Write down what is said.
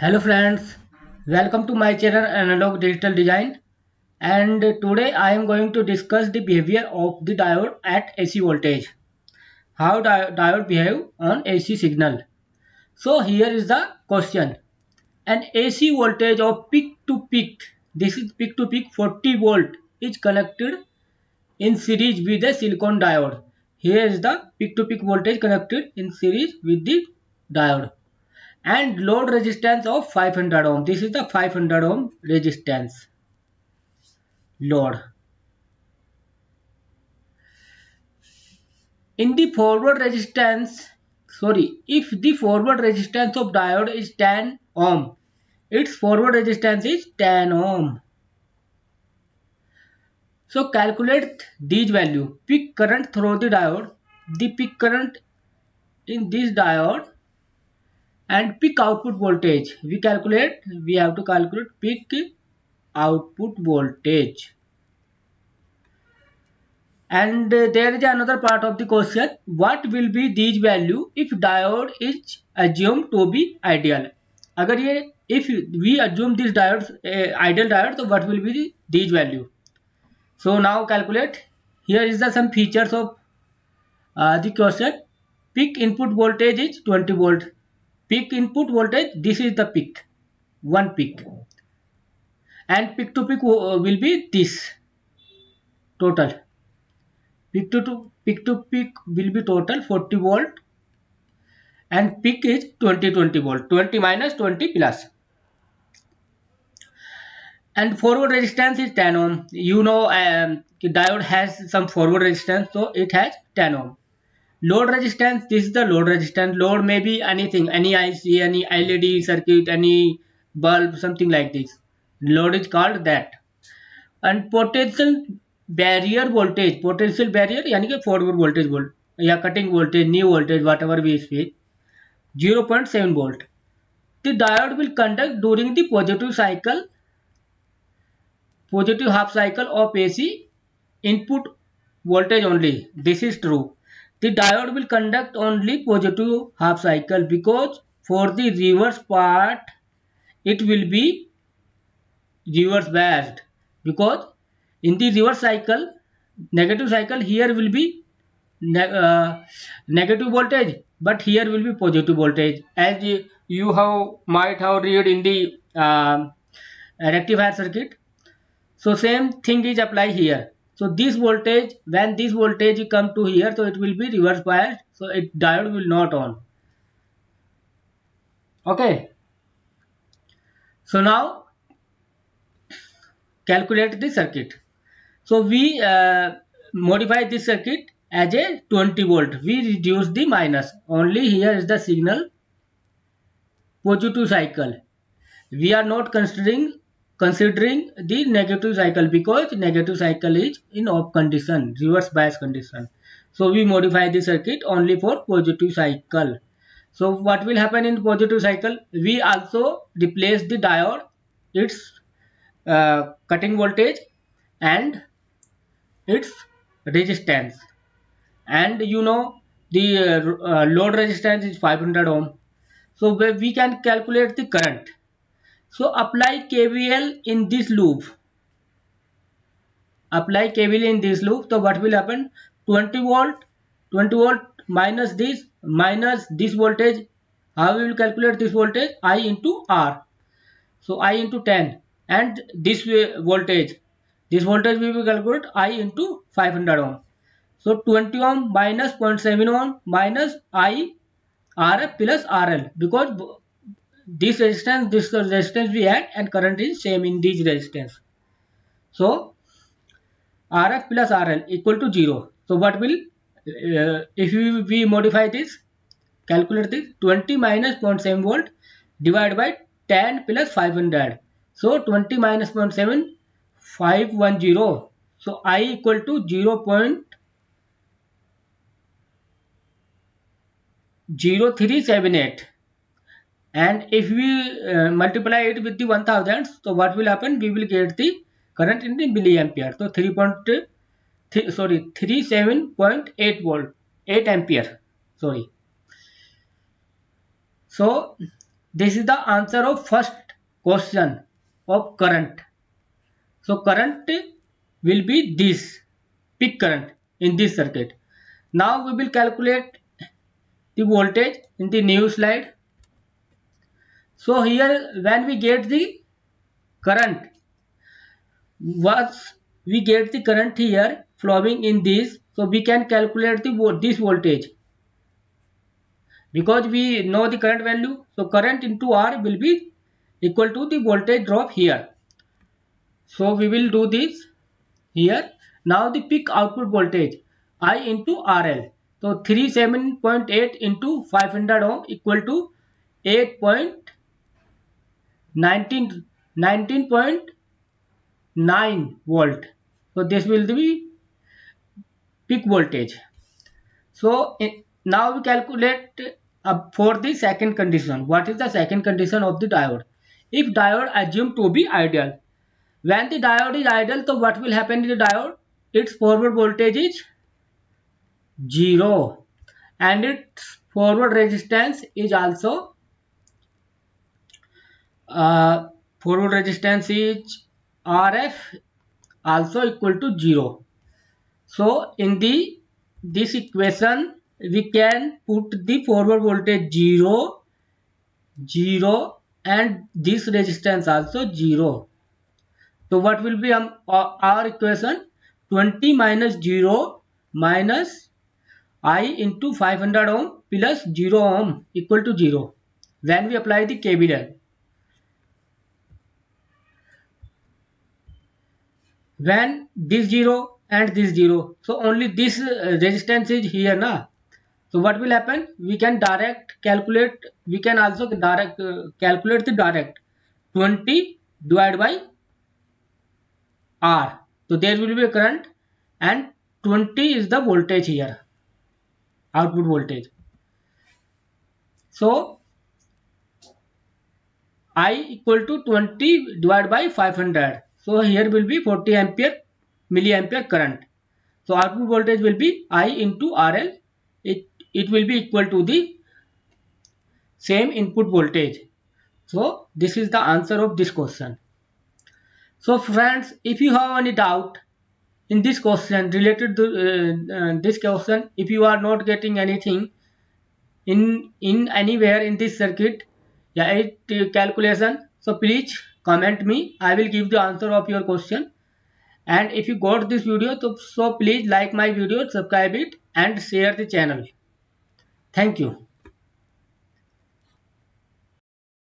Hello friends, welcome to my channel Analog Digital Design, and today I am going to discuss the behavior of the diode at AC voltage. How diode behave on AC signal. So here is the question. An AC voltage of peak to peak, this is peak to peak 40 volt, is connected in series with a silicon diode. Here is the peak to peak voltage connected in series with the diode, and load resistance of 500 ohm. This is the 500 ohm resistance load. In the forward resistance, if the forward resistance of diode is 10 ohm, its forward resistance is 10 ohm. So calculate these value. Peak current through the diode, the peak current in this diode, and peak output voltage. We have to calculate peak output voltage. And there is another part of the question. What will be these value if diode is assumed to be ideal? अगर ये if we assume this diode ideal diode, so what will be these value? So now calculate. Here is the some features of the question. Peak input voltage is 20 volt. Peak input voltage, this is the peak, one peak, and peak to peak will be this total. Peak to peak will be total 40 volt, and peak is 20 volt, 20 minus 20 plus, and forward resistance is 10 ohm. The diode has some forward resistance, so it has 10 ohm. Load resistance, this is the load resistance. Load may be anything, any IC, any LED circuit, any bulb, something like this. Load is called that. And potential barrier यानी कि forward voltage volt या cutting voltage, new voltage, whatever we speak, 0.7 volt. The diode will conduct during the positive half cycle of AC input voltage only. This is true. The diode will conduct only positive half cycle, because for the reverse part it will be reverse biased, because in the reverse cycle, negative cycle, here will be negative voltage, but here will be positive voltage, as you might have read in the rectifier circuit. So same thing is applied here. So this voltage, when this voltage come to here, so it will be reverse biased, so it diode will not on. Okay. So now calculate the circuit. So we modify this circuit as a 20 volt. We reduce the minus. Only here is the signal positive cycle. We are not considering the negative cycle, because negative cycle is in off condition, reverse bias condition. So we modify the circuit only for positive cycle. So what will happen in positive cycle? We also replace the diode, its cutting voltage, and its resistance. And the load resistance is 500 ohm. So we can calculate the current. So apply KVL in this loop. So what will happen? 20 volt, 20 volt minus this voltage. How we will calculate this voltage? I into R. So I into 10, and this voltage. This voltage we will calculate I into 500 ohm. So 20 ohm minus 0.7 ohm minus I RF plus RL, because this resistance we add, and current is same in this resistance. So RF plus RL equal to 0. So what will, if we modify this, calculate this, 20 minus 0.7 volt divided by 10 plus 500. So 20 minus 0.7, 510. So I equal to 0.0378. And if we multiply it with the 1000, so what will happen? We will get the current in the milliampere. So 37.8 volt, 8 ampere. Sorry. So This is the answer of first question of current. So current will be this peak current in this circuit. Now we will calculate the voltage in the new slide. So here when we get the current, once we get the current here flowing in this, so we can calculate this voltage because we know the current value. So current into R will be equal to the voltage drop here. So we will do this here. Now the peak output voltage I into RL. So 37.8 into 500 ohm equal to 19.9 volt. So this will be peak voltage. So now we calculate for the second condition. What is the second condition of the diode? If diode assumed to be ideal. When the diode is idle, so what will happen in the diode? Its forward voltage is 0 and its forward resistance is also forward resistance is RF also equal to 0. So in this equation we can put the forward voltage 0, 0 and this resistance also 0. So what will be our equation? 20 minus 0 minus I into 500 ohm plus 0 ohm equal to 0 when we apply the KVL. When this 0 and this 0, so only this resistance is here na. So what will happen? We can direct calculate, we can also direct calculate the direct 20 divided by R. So there will be a current and 20 is the voltage here, output voltage. So I equal to 20 divided by 500. So here will be 40 ampere milliampere current. So output voltage will be I into RL. It will be equal to the same input voltage. So this is the answer of this question. So friends, if you have any doubt in this question related to this question, if you are not getting anything in anywhere in this circuit, yeah, calculation, so please comment me. I will give the answer of your question. And if you got this video, so please like my video, subscribe it and share the channel. Thank you.